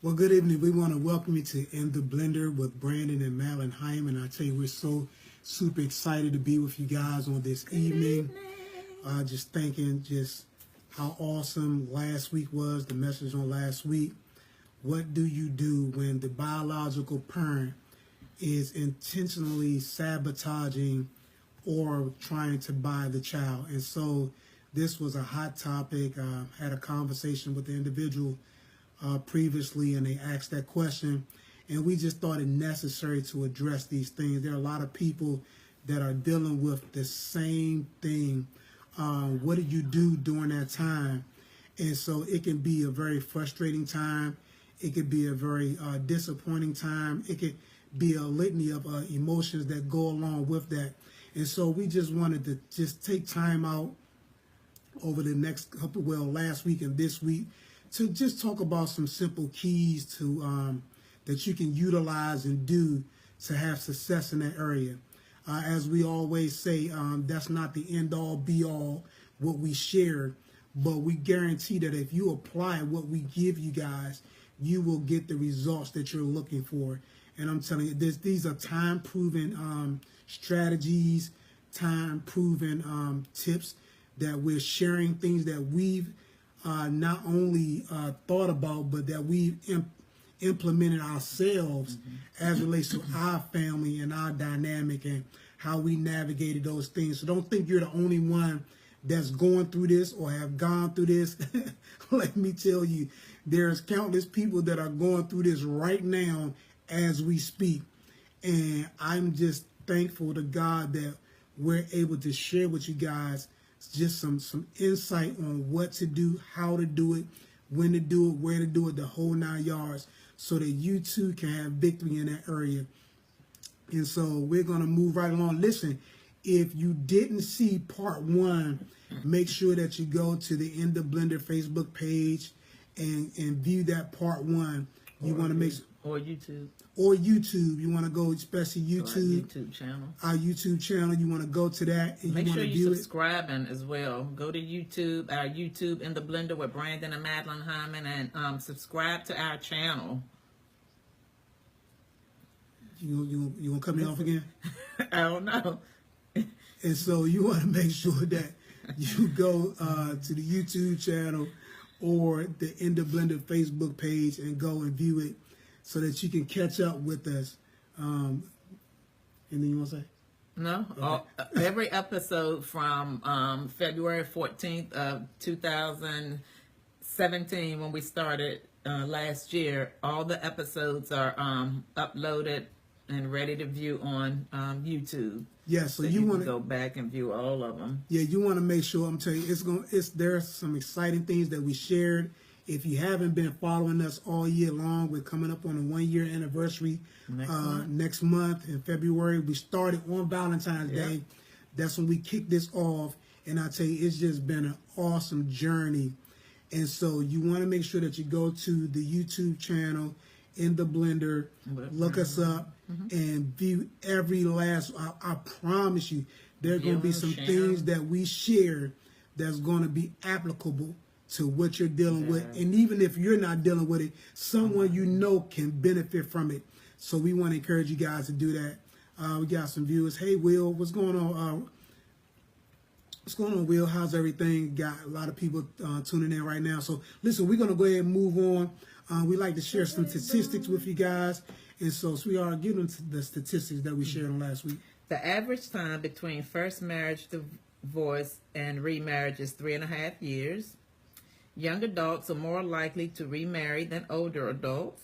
Well, good evening. We want to welcome you to In the Blender with Brandon and Madeline Hyman. I tell you, we're so super excited to be with you guys on this evening. Just thinking just how awesome last week was, the message on last week. What do you do when the biological parent is intentionally sabotaging or trying to buy the child? And so this was a hot topic. Had a conversation with the individual previously, and they asked that question, and we just thought it necessary to address these things. There are a lot of people that are dealing with the same thing. What do you do during that time? And so it can be a very frustrating time. It could be a very disappointing time. It could be a litany of emotions that go along with that. And so we just wanted to just take time out over the next couple, last week and this week, to just talk about some simple keys to that you can utilize and do to have success in that area. As we always say, that's not the end-all, be-all what we share, but we guarantee that if you apply what we give you guys, you will get the results that you're looking for. And I'm telling you, these are time-proven strategies, time-proven tips that we're sharing, things that we've not only thought about, but that we've implemented ourselves as it relates to our family and our dynamic and how we navigated those things. So don't think you're the only one that's going through this or have gone through this. Let me tell you, there's countless people that are going through this right now as we speak. And I'm just thankful to God that we're able to share with you guys just some insight on what to do, how to do it, when to do it, where to do it, the whole 9 yards, so that you too can have victory in that area. And so we're going to move right along. Listen, if you didn't see part 1, make sure that you go to the In the Blender Facebook page and view that part 1. You want to make or YouTube. Or YouTube. You want to go, especially YouTube. Our YouTube channel. Our YouTube channel. You want to go to that and make you want sure to you view subscribing as well. Go to YouTube, our YouTube In the Blender with Brandon and Madeline Hyman, and subscribe to our channel. You gonna cut me off again? I don't know. And so you want to make sure that you go to the YouTube channel or the In the Blender Facebook page and go and view it, so that you can catch up with us. Anything you want to say? No. Okay. Every episode from February 14th of 2017, when we started last year, all the episodes are uploaded and ready to view on YouTube. Yeah, so you want to go back and view all of them. Yeah, you want to make sure. I'm telling you, there's some exciting things that we shared. If you haven't been following us all year long, we're coming up on a 1-year anniversary next month in February. We started on Valentine's Day. That's when we kicked this off. And I tell you, it's just been an awesome journey. And so you want to make sure that you go to the YouTube channel, In the Blender, look us up, and view every last. I promise you, there are going to be some things that we share that's going to be applicable to what you're dealing with. And even if you're not dealing with it, someone you know can benefit from it. So we want to encourage you guys to do that. We got some viewers. Hey, Will, what's going on? What's going on, Will? How's everything? Got a lot of people tuning in right now. So listen, we're going to go ahead and move on. We like to share some statistics with you guys. And so we are giving the statistics that we shared on last week. The average time between first marriage, divorce, and remarriage is 3.5 years. Young adults are more likely to remarry than older adults.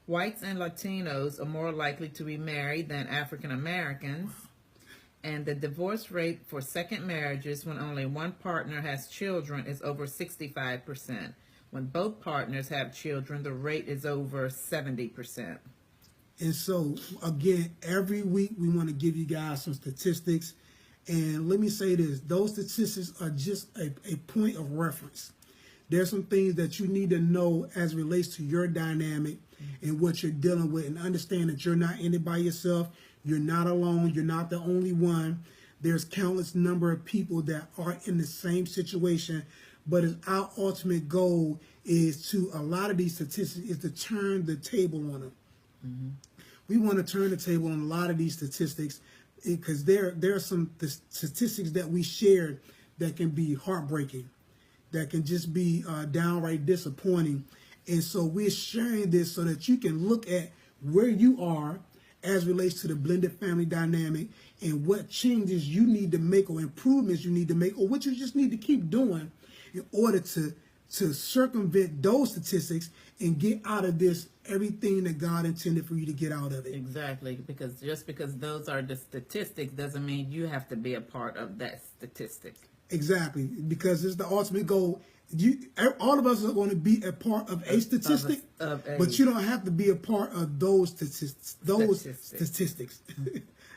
Whites and Latinos are more likely to remarry than African Americans. And the divorce rate for second marriages when only one partner has children is over 65%. When both partners have children, the rate is over 70%. And so, again, every week we want to give you guys some statistics. And let me say this, those statistics are just a point of reference. There's some things that you need to know as it relates to your dynamic and what you're dealing with, and understand that you're not in it by yourself. You're not alone. You're not the only one. There's countless number of people that are in the same situation, but our ultimate goal is to, a lot of these statistics is to turn the table on them. Mm-hmm. We want to turn the table on a lot of these statistics, because there are some statistics that we shared that can be heartbreaking, that can just be downright disappointing. And so we're sharing this so that you can look at where you are as relates to the blended family dynamic, and what changes you need to make or improvements you need to make, or what you just need to keep doing in order to circumvent those statistics and get out of this everything that God intended for you to get out of it. Exactly, because just because those are the statistics doesn't mean you have to be a part of that statistic. Exactly, because it's the ultimate goal. All of us are going to be a part of a statistic, but you don't have to be a part of those statistics.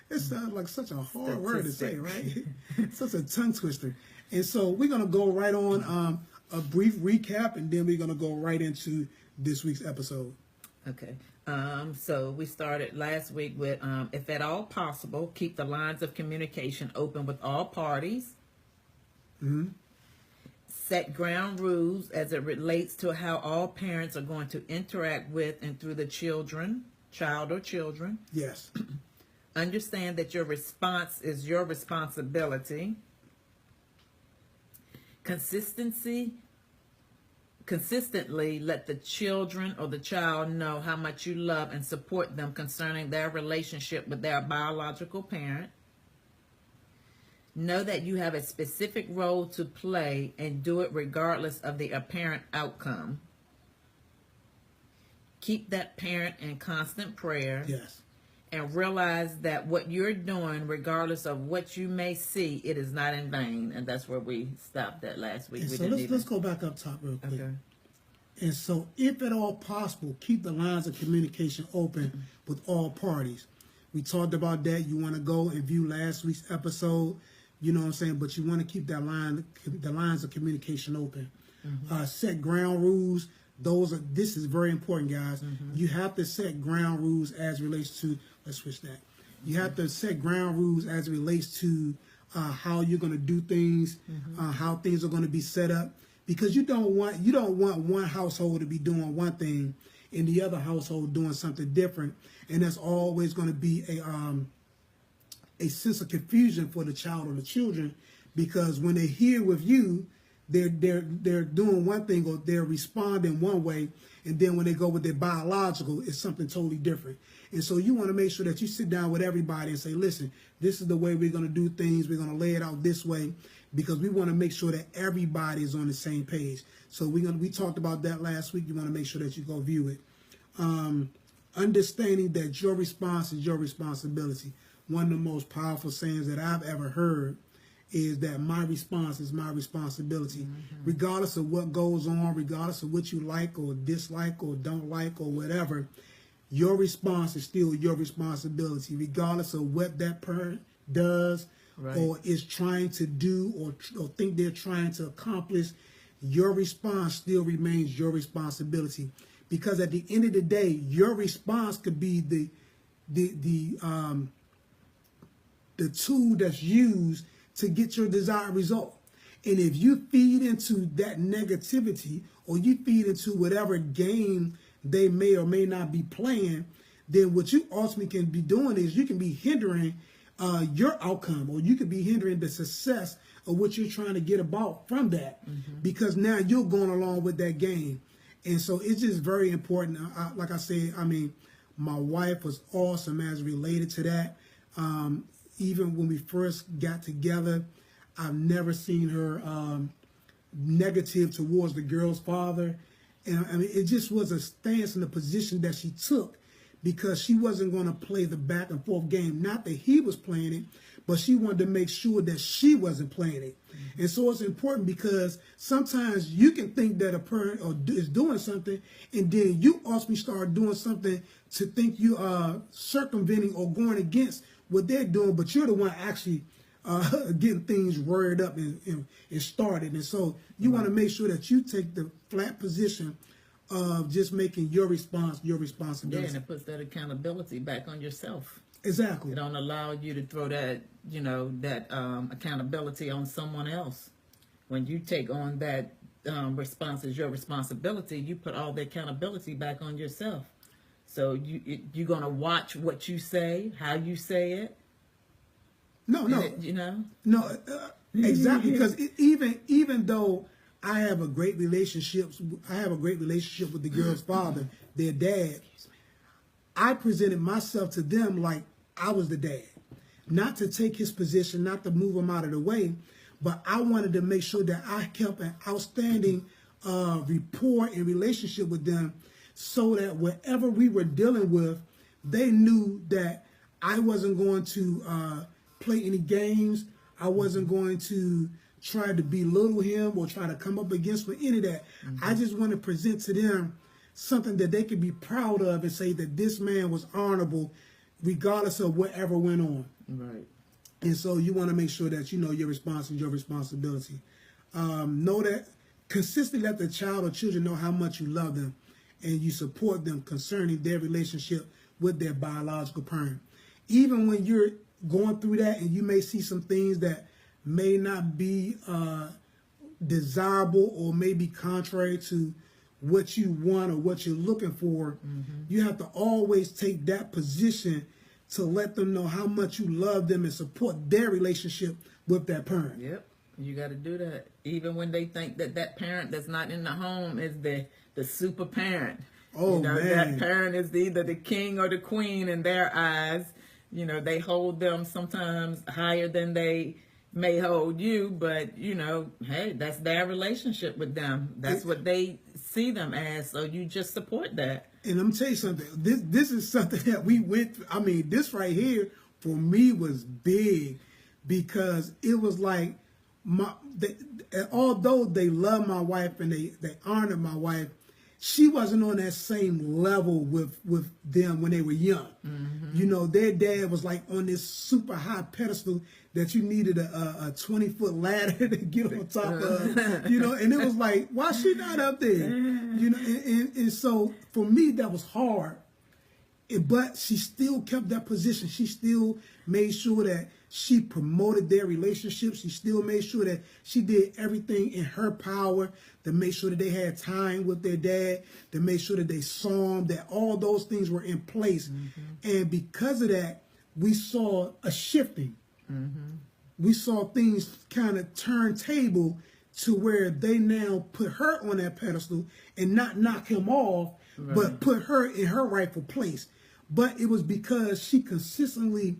It sounds like such a hard word to say, right? Such a tongue twister. And so we're going to go right on a brief recap, and then we're going to go right into this week's episode. Okay. So we started last week with, if at all possible, keep the lines of communication open with all parties. Mm-hmm. Set ground rules as it relates to how all parents are going to interact with and through the child or children. Yes. Understand that your response is your responsibility. Consistently let the children or the child know how much you love and support them concerning their relationship with their biological parent. Know that you have a specific role to play and do it regardless of the apparent outcome. Keep that parent in constant prayer. Yes. And realize that what you're doing, regardless of what you may see, it is not in vain. And that's where we stopped at last week. And so let's go back up top real quick. Okay. And so, if at all possible, keep the lines of communication open with all parties. We talked about that. You want to go and view last week's episode. You know what I'm saying? But you want to keep the lines of communication open. Mm-hmm. Set ground rules. This is very important, guys. Mm-hmm. You have to set ground rules as relates to, let's switch that. You have to set ground rules as it relates to how you're going to do things, how things are going to be set up, because you don't want one household to be doing one thing and the other household doing something different, and that's always going to be a sense of confusion for the child or the children, because when they're here with you, they're doing one thing, or they're responding one way, and then when they go with their biological, it's something totally different. And so you want to make sure that you sit down with everybody and say, listen, this is the way we're going to do things. We're going to lay it out this way, because we want to make sure that everybody is on the same page. So we talked about that last week. You want to make sure that you go view it. Understanding that your response is your responsibility. One of the most powerful sayings that I've ever heard is that my response is my responsibility. Mm-hmm. Regardless of what goes on, regardless of what you like or dislike or don't like or whatever, your response is still your responsibility, regardless of what that parent does, right, or is trying to do, or think they're trying to accomplish. Your response still remains your responsibility, because at the end of the day, your response could be the tool that's used to get your desired result. And if you feed into that negativity, or you feed into whatever game they may or may not be playing, then what you ultimately can be doing is you can be hindering your outcome, or you could be hindering the success of what you're trying to get about from that, because now you're going along with that game. And so it's just very important. Like I said, I mean, my wife was awesome as related to that. Even when we first got together, I've never seen her negative towards the girl's father. And I mean, it just was a stance and a position that she took, because she wasn't going to play the back and forth game. Not that he was playing it, but she wanted to make sure that she wasn't playing it. Mm-hmm. And so it's important, because sometimes you can think that a parent is doing something, and then you ultimately start doing something to think you are circumventing or going against what they're doing, but you're the one actually getting things wired up and started. And so you want to make sure that you take the flat position of just making your response your responsibility. Yeah, and it puts that accountability back on yourself. Exactly. It don't allow you to throw that, that accountability on someone else. when you take on that response as your responsibility, you put all the accountability back on yourself. So you're going to watch what you say, how you say it. No, exactly. Because even though I have a great relationship with the girl's father, their dad. I presented myself to them like I was the dad, not to take his position, not to move him out of the way, but I wanted to make sure that I kept an outstanding rapport and relationship with them, so that whatever we were dealing with, they knew that I wasn't going to play any games. I wasn't going to try to belittle him or try to come up against for any of that. I just want to present to them something that they could be proud of and say that this man was honorable regardless of whatever went on. Right. And so you want to make sure that you know your response is your responsibility. Know that consistently let the child or children know how much you love them and you support them concerning their relationship with their biological parent. Even when you're going through that and you may see some things that may not be desirable or may be contrary to what you want or what you're looking for, you have to always take that position to let them know how much you love them and support their relationship with that parent. Yep, you got to do that. Even when they think that that parent that's not in the home is the super parent. Oh, you know, man. that parent is either the king or the queen in their eyes. You know, they hold them sometimes higher than they may hold you, but, you know, hey, that's their relationship with them. That's what they see them as, so you just support that. And I'm tell you something, this is something that we went through. I mean, this right here for me was big, because it was like, although they love my wife and they honored my wife, she wasn't on that same level with them when they were young. You know, their dad was like on this super high pedestal that you needed a 20-foot ladder to get on top of, you know, and it was like, why is she not up there? You know, and so for me, that was hard. But she still kept that position. She still made sure that she promoted their relationship. She still made sure that she did everything in her power to make sure that they had time with their dad, to make sure that they saw him, that all those things were in place. And because of that, we saw a shifting. We saw things kind of turn table to where they now put her on that pedestal and not knock him off, but put her in her rightful place. But it was because she consistently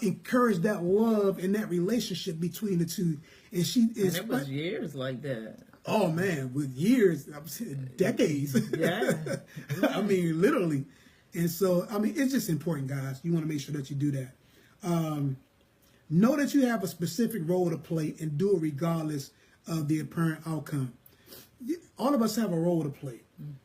encouraged that love and that relationship between the two. And it was years like that. Oh man, with years, decades. Yeah. I mean, literally. And so, I mean, it's just important, guys. You want to make sure that you do that. Know that you have a specific role to play and do it regardless of the apparent outcome. All of us have a role to play.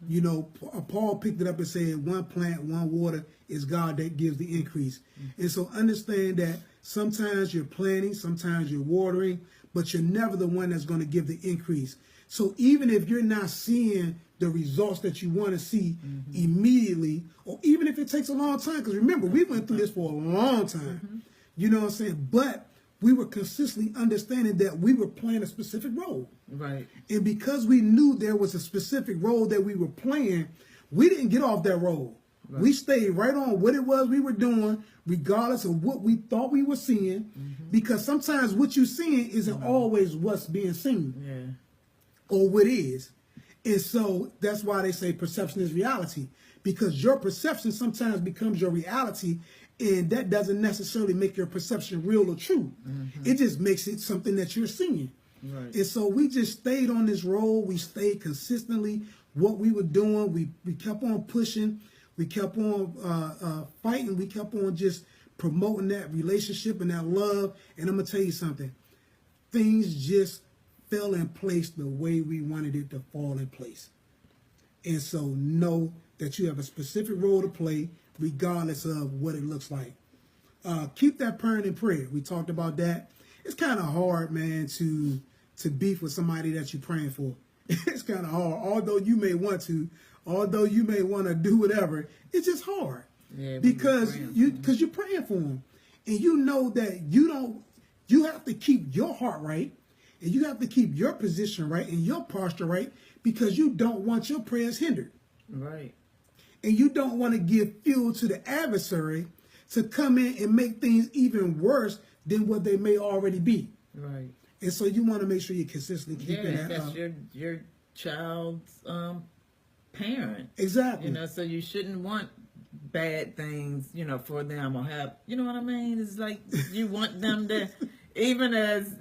You know, Paul picked it up and said, one plant, one water, is God that gives the increase. And so understand that sometimes you're planting, sometimes you're watering, but you're never the one that's going to give the increase. So even if you're not seeing the results that you want to see immediately, or even if it takes a long time, because remember, we went through this for a long time. You know what I'm saying? But we were consistently understanding that we were playing a specific role. Right. And because we knew there was a specific role that we were playing, we didn't get off that role. Right. We stayed right on what it was we were doing, regardless of what we thought we were seeing, because sometimes what you're seeing isn't always what's being seen or what is. And so that's why they say perception is reality, because your perception sometimes becomes your reality. And that doesn't necessarily make your perception real or true. It just makes it something that you're seeing. Right. And so we just stayed on this road. We stayed consistently what we were doing. We kept on pushing. We kept on fighting. We kept on just promoting that relationship and that love. And I'm going to tell you something. Things just fell in place the way we wanted it to fall in place. And so know that you have a specific role to play, regardless of what it looks like. Keep that parent in prayer. We talked about that. It's kind of hard, man, to beef with somebody that you're praying for. It's kind of hard. Although you may want to do whatever, it's just hard. Yeah, because you're praying for them. And you know that you have to keep your heart right. And you have to keep your position right and your posture right because you don't want your prayers hindered. Right. And you don't want to give fuel to the adversary to come in and make things even worse than what they may already be. Right. And so you want to make sure you're consistently keeping that that's your child's parent. Exactly. You know, so you shouldn't want bad things, you know, for them or have, you know what I mean? It's like you want them to, even as,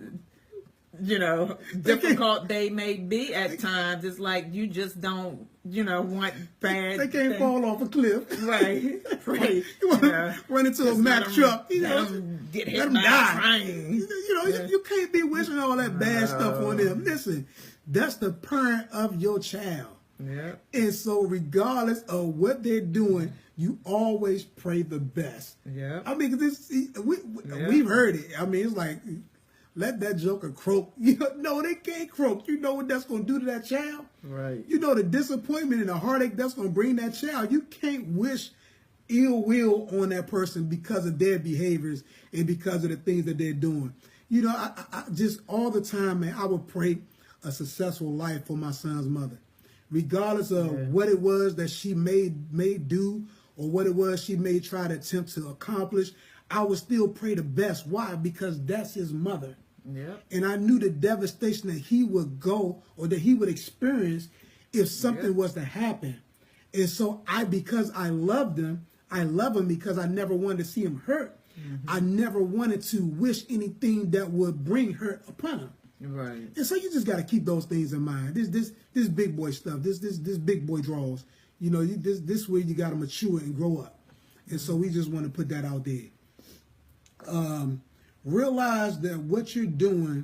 you know, difficult they may be at times, it's like you just don't, you know, want bad They can't things. fall off a cliff. Right, right. You want to run into a Mack truck, you know, get hit let them by die. a train. You know, you can't be wishing all that bad stuff on them. Listen, that's the parent of your child. Yeah. And so regardless of what they're doing, you always pray the best. Yeah. I mean, we've heard it. I mean, it's like, let that joker croak. You know, no, they can't croak. You know what that's going to do to that child? Right. You know the disappointment and the heartache that's going to bring that child. You can't wish ill will on that person because of their behaviors and because of the things that they're doing. You know, I just all the time, man, I would pray a successful life for my son's mother. Regardless of what it was that she may do or what it was she may try to attempt to accomplish, I would still pray the best. Why? Because that's his mother. Yep. And I knew the devastation that he would go or that he would experience if something was to happen. And so because I loved him, I love him because I never wanted to see him hurt. Mm-hmm. I never wanted to wish anything that would bring hurt upon him. Right. And so you just got to keep those things in mind. This big boy stuff, this big boy draws. You know, this way you got to mature and grow up. And so we just want to put that out there. Realize that what you're doing,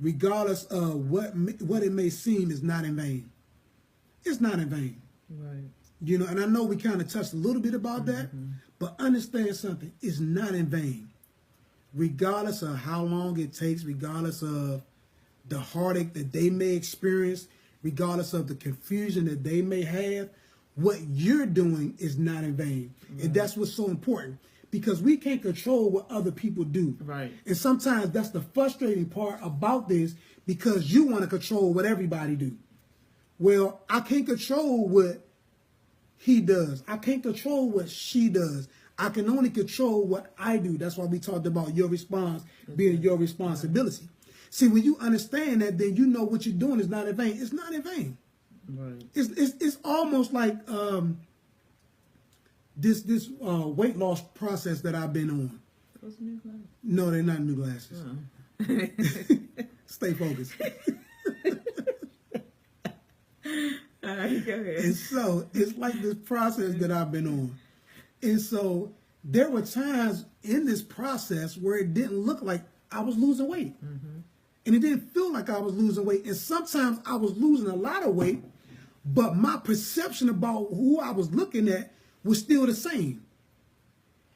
regardless of what it may seem, is not in vain. It's not in vain. Right. You know, and I know we kind of touched a little bit about that, but understand something. It's not in vain. Regardless of how long it takes, regardless of the heartache that they may experience, regardless of the confusion that they may have, what you're doing is not in vain. Right. And that's what's so important. Because we can't control what other people do. Right. And sometimes that's the frustrating part about this because you want to control what everybody do. Well, I can't control what he does. I can't control what she does. I can only control what I do. That's why we talked about your response being your responsibility. See, when you understand that, then you know what you're doing is not in vain. It's not in vain. Right. It's almost like this weight loss process that I've been on. Those new glasses? No, they're not new glasses. Oh. Stay focused. All right, go ahead. And so it's like this process that I've been on. And so there were times in this process where it didn't look like I was losing weight. Mm-hmm. And it didn't feel like I was losing weight. And sometimes I was losing a lot of weight, but my perception about who I was looking at was still the same.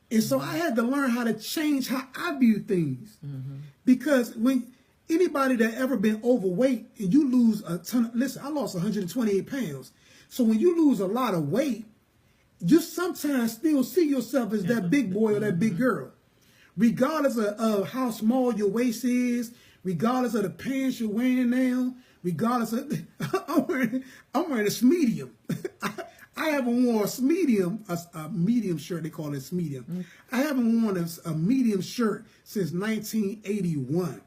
And so I had to learn how to change how I view things. Mm-hmm. Because when anybody that ever been overweight and you lose a ton listen, I lost 128 pounds. So when you lose a lot of weight, you sometimes still see yourself as that big boy or that big girl. Regardless of how small your waist is, regardless of the pants you're wearing now, regardless of I'm wearing a medium. I haven't worn a medium shirt. They call it medium. Mm-hmm. I haven't worn a medium shirt since 1981.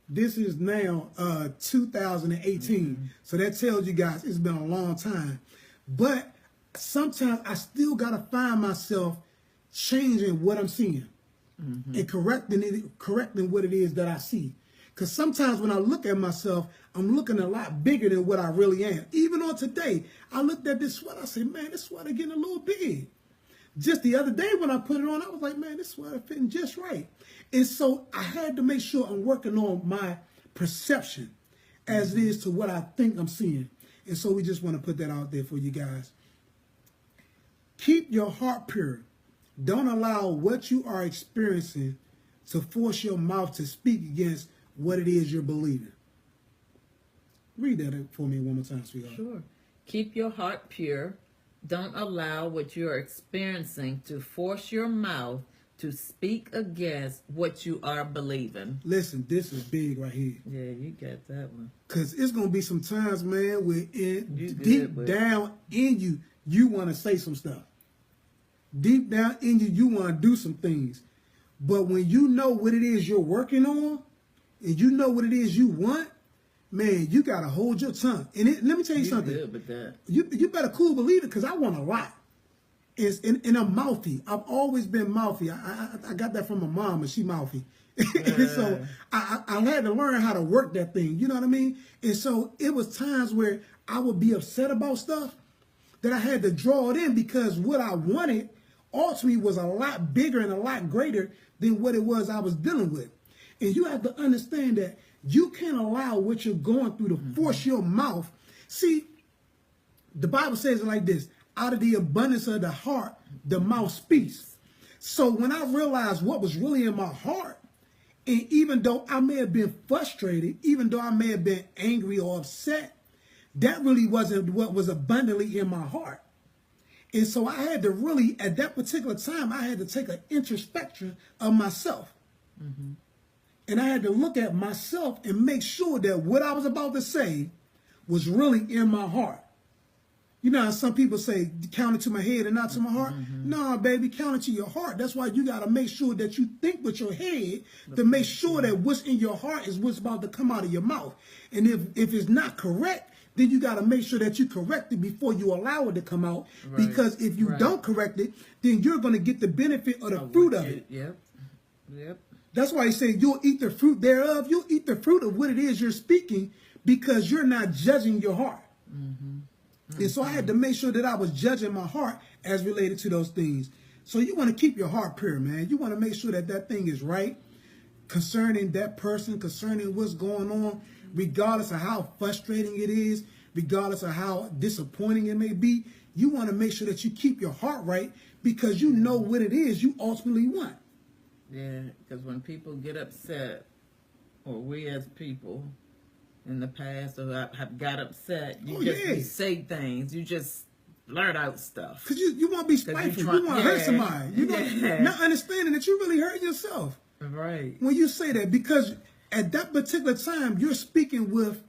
This is now 2018. Mm-hmm. So that tells you guys it's been a long time. But sometimes I still got to find myself changing what I'm seeing and correcting what it is that I see. Because sometimes when I look at myself, I'm looking a lot bigger than what I really am. Even on today, I looked at this sweater. I said, man, this sweater getting a little big. Just the other day when I put it on, I was like, man, this sweater fitting just right. And so I had to make sure I'm working on my perception as it is to what I think I'm seeing. And so we just want to put that out there for you guys. Keep your heart pure. Don't allow what you are experiencing to force your mouth to speak against what it is you're believing. Read that for me one more time, sweetheart. Sure. Keep your heart pure. Don't allow what you're experiencing to force your mouth to speak against what you are believing. Listen, this is big right here. Yeah, you got that one. Because it's going to be some times, man, where deep down in you, you want to say some stuff. Deep down in you, you want to do some things. But when you know what it is you're working on, and you know what it is you want, man, you got to hold your tongue. And let me tell you something. Good with that. You better cool believe it, because I want a lot. And I'm mouthy. I've always been mouthy. I got that from my mom, and she mouthy. And so I had to learn how to work that thing. You know what I mean? And so it was times where I would be upset about stuff that I had to draw it in, because what I wanted ultimately was a lot bigger and a lot greater than what it was I was dealing with. And you have to understand that you can't allow what you're going through to force your mouth. See, the Bible says it like this: out of the abundance of the heart, the mouth speaks. So when I realized what was really in my heart, and even though I may have been frustrated, even though I may have been angry or upset, that really wasn't what was abundantly in my heart. And so I had to really, at that particular time, I had to take an introspection of myself. And I had to look at myself and make sure that what I was about to say was really in my heart. You know how some people say, count it to my head and not to my heart? No, baby, count it to your heart. That's why you got to make sure that you think with your head to make sure that what's in your heart is what's about to come out of your mouth. And if it's not correct, then you got to make sure that you correct it before you allow it to come out. Right. Because if you don't correct it, then you're going to get the benefit of the fruit of it. Yep. That's why he said you'll eat the fruit thereof. You'll eat the fruit of what it is you're speaking, because you're not judging your heart. And so I had to make sure that I was judging my heart as related to those things. So you want to keep your heart pure, man. You want to make sure that that thing is right concerning that person, concerning what's going on, regardless of how frustrating it is, regardless of how disappointing it may be. You want to make sure that you keep your heart right, because you know what it is you ultimately want. Yeah, because when people get upset, or we as people in the past have got upset, you say things, you just blurt out stuff. Because you want to be spiteful, you want to hurt somebody. You know, not understanding that you really hurt yourself. Right. When you say that, because at that particular time, you're speaking with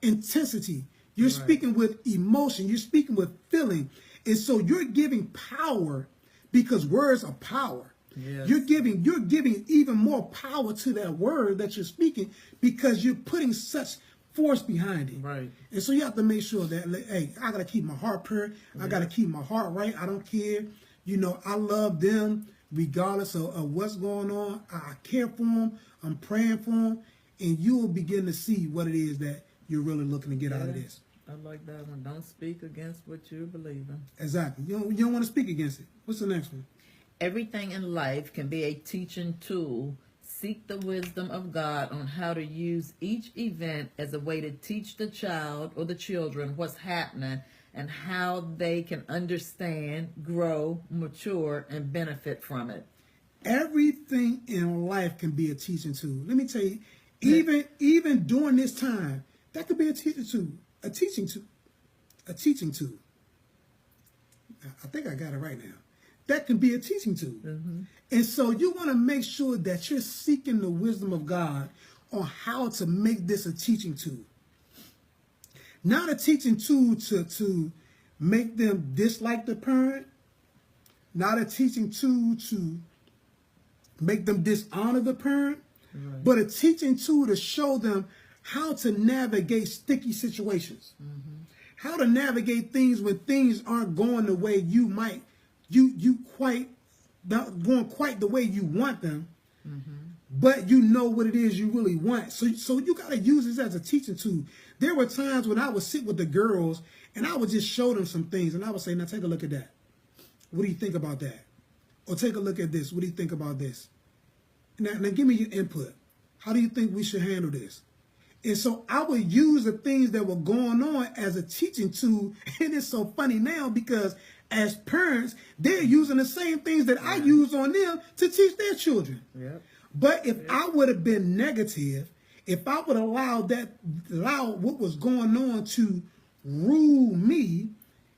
intensity. You're speaking with emotion. You're speaking with feeling. And so you're giving power, because words are power. Yes. You're giving even more power to that word that you're speaking, because you're putting such force behind it. Right. And so you have to make sure that, hey, I got to keep my heart pure. I got to keep my heart right. I don't care. You know, I love them regardless of what's going on. I care for them. I'm praying for them. And you will begin to see what it is that you're really looking to get out of this. I like that one. Don't speak against what you believe in. Exactly. You don't want to speak against it. What's the next one? Everything in life can be a teaching tool. Seek the wisdom of God on how to use each event as a way to teach the child or the children what's happening and how they can understand, grow, mature, and benefit from it. Everything in life can be a teaching tool. Let me tell you, even during this time, that could be a teaching tool. A teaching tool. I think I got it right now. That can be a teaching tool. And so you want to make sure that you're seeking the wisdom of God on how to make this a teaching tool. Not a teaching tool to make them dislike the parent. Not a teaching tool to make them dishonor the parent. But a teaching tool to show them how to navigate sticky situations. How to navigate things when things aren't going the way you might. You quite not going quite the way you want them, but you know what it is you really want. So you got to use this as a teaching tool. There were times when I would sit with the girls and I would just show them some things, and I would say, now take a look at that. What do you think about that? Or take a look at this. What do you think about this? Now give me your input. How do you think we should handle this? And so I would use the things that were going on as a teaching tool. And it's so funny now, because as parents, they're using the same things that I use on them to teach their children. But if I would have been negative, if I would allow what was going on to rule me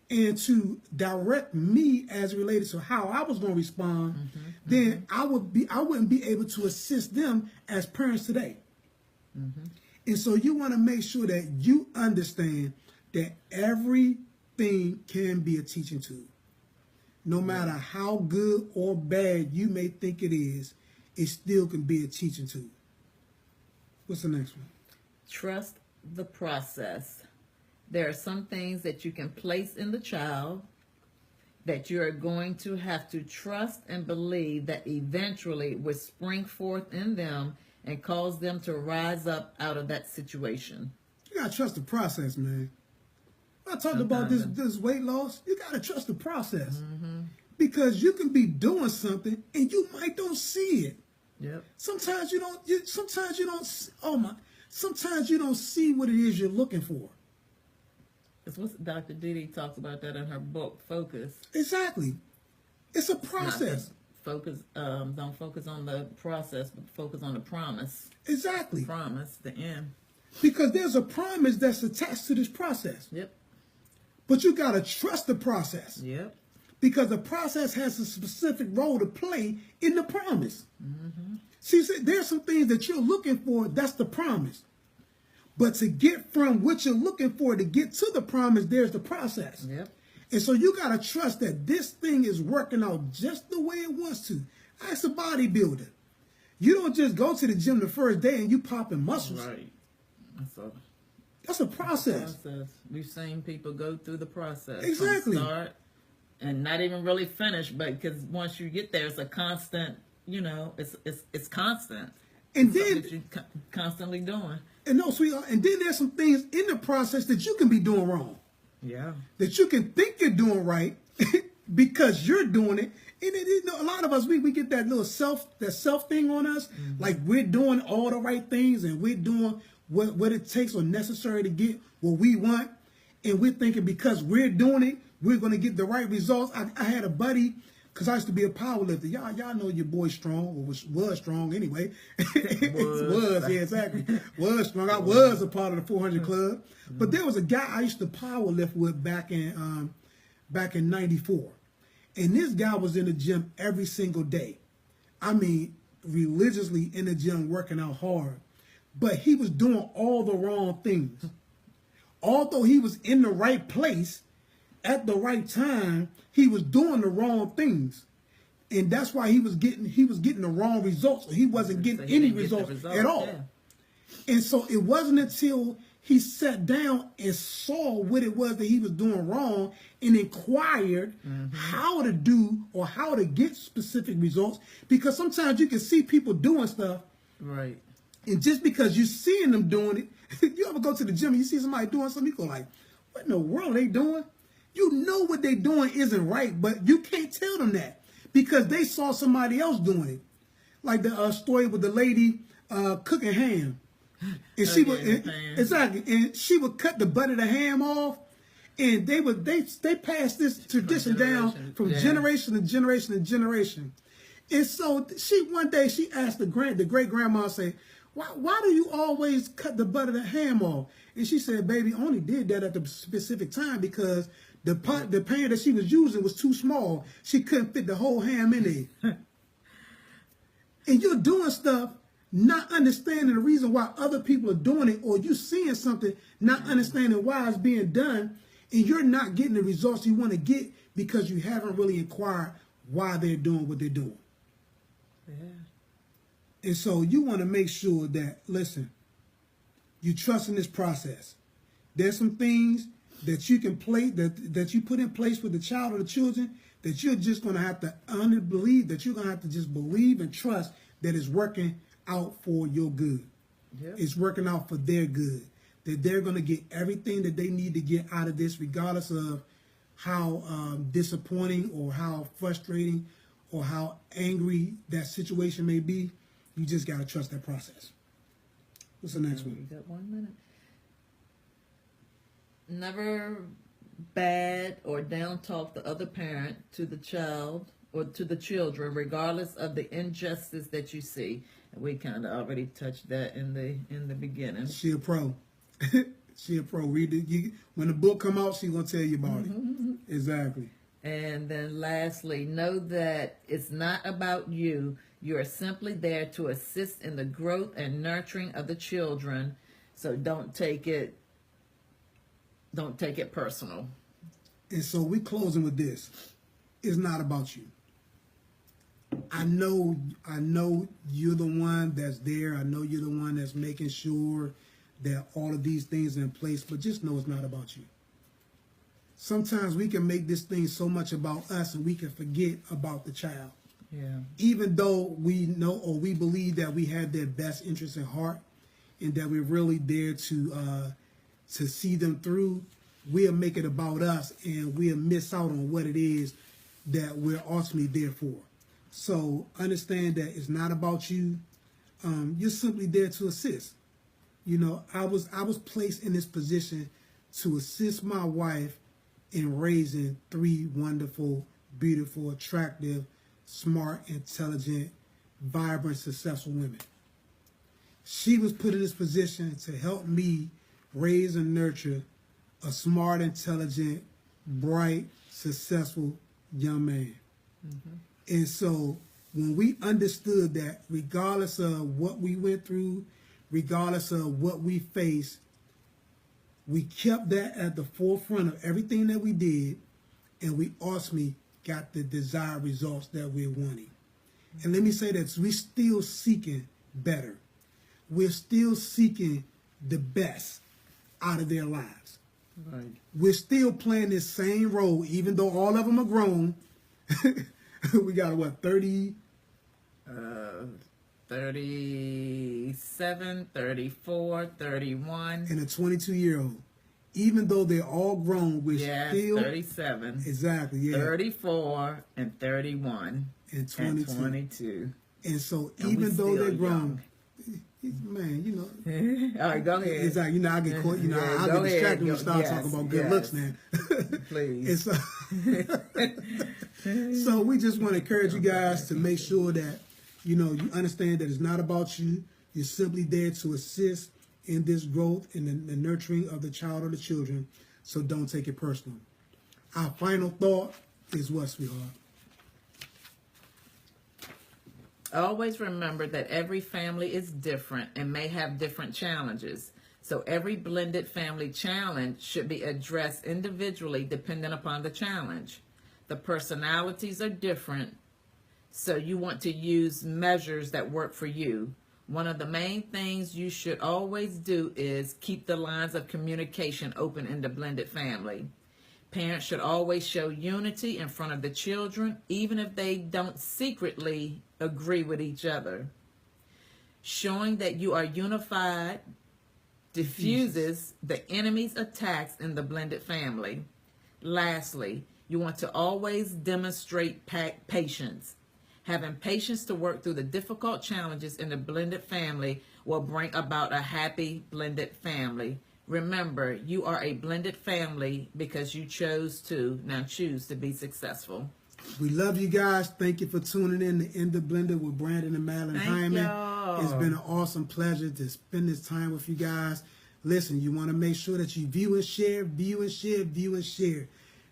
and to direct me as related to how I was going to respond, then I wouldn't be able to assist them as parents today. And so you want to make sure that you understand that everything can be a teaching tool. No matter how good or bad you may think it is, it still can be a teaching tool. What's the next one? Trust the process. There are some things that you can place in the child that you are going to have to trust and believe that eventually will spring forth in them and cause them to rise up out of that situation. You gotta trust the process, man. I talked about this weight loss. You gotta trust the process, because you can be doing something and you might don't see it. Yep. Sometimes you don't. Sometimes you don't see what it is you're looking for. It's what Dr. Didi talks about that in her book, Focus. Exactly. It's a process. Don't focus on the process, but focus on the promise. Exactly. Promise, the end. Because there's a promise that's attached to this process. Yep. But you got to trust the process. Yep. Because the process has a specific role to play in the promise. See, there's some things that you're looking for, that's the promise. But to get from what you're looking for to get to the promise, there's the process. Yep. And so you got to trust that this thing is working out just the way it wants to. Ask a bodybuilder. You don't just go to the gym the first day and you popping muscles. Right. That's a process. We've seen people go through the process. Exactly. From start and not even really finish, but because once you get there, it's a constant, it's constant. And it's then that you're constantly doing. And no, sweetheart. And then there's some things in the process that you can be doing wrong. Yeah. That you can think you're doing right because you're doing it. And a lot of us, we get that little self thing on us. Like we're doing all the right things and we're doing what it takes or necessary to get what we want. And we're thinking because we're doing it, we're going to get the right results. I had a buddy, because I used to be a power lifter. Y'all know your boy strong, or was strong anyway. was, yeah, exactly. Was strong. I was a part of the 400 Club. But there was a guy I used to power lift with back in '94. And this guy was in the gym every single day. I mean, religiously in the gym, working out hard. But he was doing all the wrong things. Although he was in the right place at the right time, he was doing the wrong things. And that's why he was getting the wrong results. Or he wasn't getting any results at all. Yeah. And so it wasn't until he sat down and saw what it was that he was doing wrong and inquired how to do or how to get specific results. Because sometimes you can see people doing stuff. Right. And just because you're seeing them doing it, you ever go to the gym and you see somebody doing something, you go like, what in the world are they doing? You know what they're doing isn't right, but you can't tell them that because they saw somebody else doing it. Like the story with the lady cooking ham. And she would and she would cut the butt of the ham off, and they passed this tradition down from generation to generation to generation. And so one day she asked the great grandma, say, why do you always cut the butt of the ham off? And she said, baby, only did that at the specific time because the pan that she was using was too small. She couldn't fit the whole ham in there. And you're doing stuff not understanding the reason why other people are doing it, or you seeing something, not understanding why it's being done, and you're not getting the results you want to get because you haven't really inquired why they're doing what they're doing. Yeah. And so you want to make sure that, listen, you trust in this process. There's some things that you can play, that you put in place with the child or the children, that you're just going to have to believe, that you're going to have to just believe and trust that it's working out for your good. Yep. It's working out for their good. That they're going to get everything that they need to get out of this, regardless of how disappointing or how frustrating or how angry that situation may be. You just got to trust that process. What's the next one? You got 1 minute. Never bad or down talk the other parent to the child or to the children, regardless of the injustice that you see. And we kind of already touched that in the beginning. She a pro. She a pro. Read it. When the book come out, she gonna tell you about it. Exactly. And then lastly, know that it's not about you. You are simply there to assist in the growth and nurturing of the children. So don't take it personal. And so we closing with this. It's not about you. I know you're the one that's there. I know you're the one that's making sure that all of these things are in place, but just know it's not about you. Sometimes we can make this thing so much about us and we can forget about the child. Yeah. Even though we know or we believe that we have their best interest at heart and that we're really there to see them through, we'll make it about us and we'll miss out on what it is that we're ultimately there for. So understand that it's not about you. You're simply there to assist. You know, I was placed in this position to assist my wife in raising 3 wonderful, beautiful, attractive, smart, intelligent, vibrant, successful women. She was put in this position to help me raise and nurture a smart, intelligent, bright, successful young man. Mm-hmm. And so when we understood that regardless of what we went through, regardless of what we faced, we kept that at the forefront of everything that we did, and we ultimately got the desired results that we're wanting. And let me say that we're still seeking better. We're still seeking the best out of their lives. Right. We're still playing this same role, even though all of them are grown. We got, 30? 37, 34, 31. And a 22-year-old. Even though they're all grown, we're still... 37. Exactly, yeah. 34 and 31. And 22. And 22. And so even though they're grown... Man, you know... All right, go ahead. It's like, I get caught, I get distracted when we start talking about good looks now. Please. So we just want to encourage you guys to make sure that, you understand that it's not about you. You're simply there to assist in this growth and the nurturing of the child or the children. So don't take it personal. Our final thought is what, sweetheart? Always remember that every family is different and may have different challenges. So every blended family challenge should be addressed individually depending upon the challenge. The personalities are different, so you want to use measures that work for you. One of the main things you should always do is keep the lines of communication open in the blended family. Parents should always show unity in front of the children, even if they don't secretly agree with each other. Showing that you are unified diffuses the enemy's attacks in the blended family. Lastly, you want to always demonstrate patience. Having patience to work through the difficult challenges in the blended family will bring about a happy blended family. Remember, you are a blended family because you chose to. Now choose to be successful. We love you guys. Thank you for tuning in to In the Blender with Brandon and Madeline Hyman. Y'all. It's been an awesome pleasure to spend this time with you guys. Listen, you want to make sure that you view and share, view and share, view and share.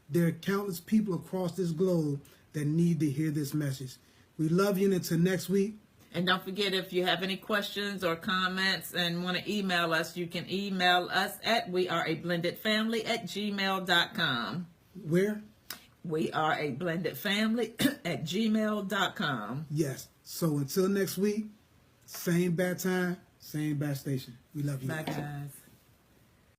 There are countless people across this globe that need to hear this message. We love you, and until next week. And don't forget, if you have any questions or comments and want to email us, you can email us at weareablendedfamily@gmail.com. Where? weareablendedfamily@gmail.com. Yes. So until next week, same bad time, same bad station. We love you. Bye, guys.